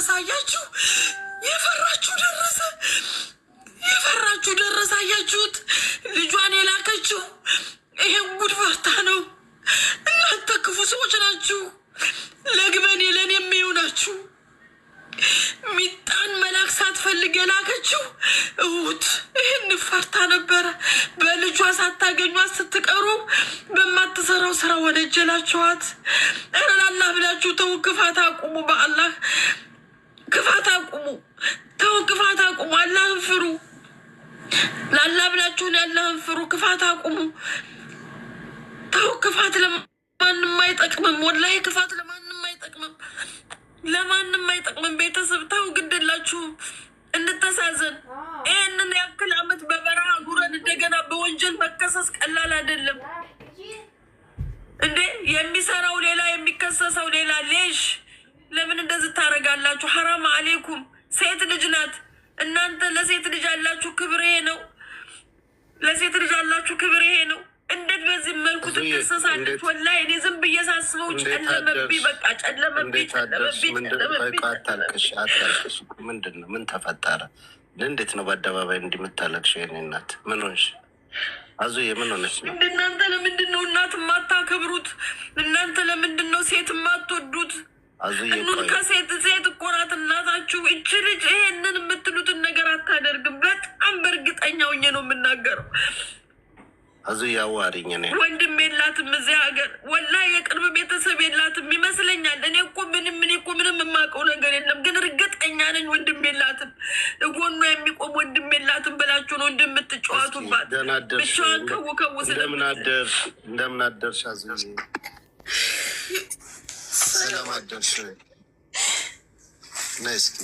ደረሰ አያችሁ የፈራችሁ ደረሰ አያችሁት ልጇን የላከችው ይሄን ጉድ ፈርታ ነው እናንተ ክፉ ሰዎች ናችሁ ለግበኔ ለኔ የሚሆናችሁ ሚጣን መላክ ሳትፈልግ የላከችው እውት ይሄን ፈርታ ነበረ በልጇ ሳታገኟት ስትቀሩ በማትሰራው ስራ ወደጀላችኋት እረላላ ብላችሁ ተው ክፋት አቁሙ በአላህ ክፋት አቁሙ ተው ክፋት አቁሙ አላህን ፍሩ ላላ ብላችሁ ያላህን ፍሩ ክፋት አቁሙ ተው ክፋት ለማንም አይጠቅምም ወላሂ ክፋት ለማንም አይጠቅምም ቤተሰብ ተው ግድላችሁ እንተሳዘን ይሄንን ያክል አመት በበረሃ ጉረን እንደገና በወንጀል መከሰስ ቀላል አይደለም እንዴ የሚሰራው ሌላ የሚከሰሰው ሌላ ሌሽ ለምን እንደዚህ ታረጋላችሁ ሐራም አለይኩም ሴት ልጅ ናት እናንተ ለሴት ልጅ ያላችሁ ክብር ይሄ ነው ለሴት ልጅ ያላችሁ ክብር ይሄ ነው እንዴት በዚህ መልኩ ተከሰሳለች ወላሂ እኔ ዝም ብዬ ሳስበው ጨለመብኝ በቃ ጨለመብኝ አታልቅሽ ምንድነው ምን ተፈጠረ እንዴት ነው በአደባባይ እንዲምታለቅሽ የኔ እናት ምን ሆንሽ አዙዬ ምን ሆነሽ ነው እናንተ ለምንድን ነው እናት የማታከብሩት እናንተ ለምንድን ነው ሴት የማትወዱት አዙዬ ከሴት እኮ ናት እናታችሁ እቺ ልጅ ይሄንን የምትሉትን ነገር አታደርግም በጣም በእርግጠኛ ሆኜ ነው የምናገረው አዙዬ አዋሪኝ ነኝ ወንድም የላትም እዚህ ሀገር ወላሂ የቅርብ ቤተሰብ የላትም ይመስለኛል እኔ እኮ ምንም የማውቀው ነገር የለም ግን እርግጠኛ ነኝ ወንድም የላትም ጎኗ የሚቆም ወንድም የላትም ብላችሁ ነው እንደምትጫወቱባት ብቻዋን ከው እንደምን አደርሽ አዙዬ ሰላም አደርሽ ናይስኪ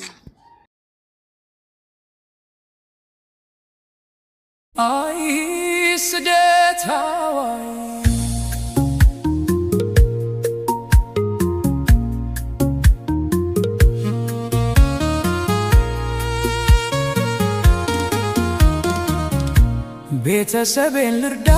አይ ስደት ሀዋይ ቤተሰቤን ልርዳ